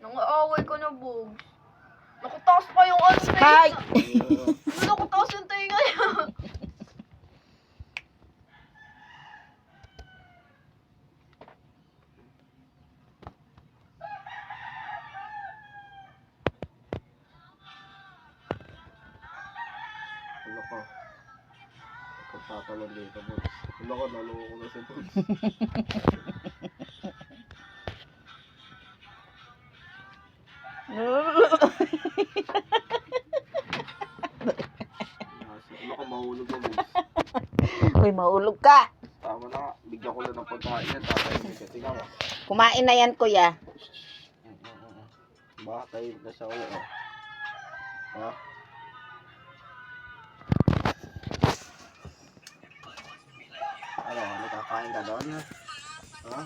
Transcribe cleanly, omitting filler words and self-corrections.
Nang-aaway ko na, Bogs. Nakataas pa yung ano na Hi! Nakataas yung tinga niya. Ano ko? Pagtatalon dito, Bogs. Ano ko, nalungo ko na si Bogs. Ano ko, mahulog na, Bogs. Uy, mahulog ka. Tama na nga. Bigyan ko lang ng pagkain yan. Tatay ka. Tingnan mo. Kumain na yan, kuya. Bakit na siya ulit, oh. Ha? Ano, kakain ka doon? Ha?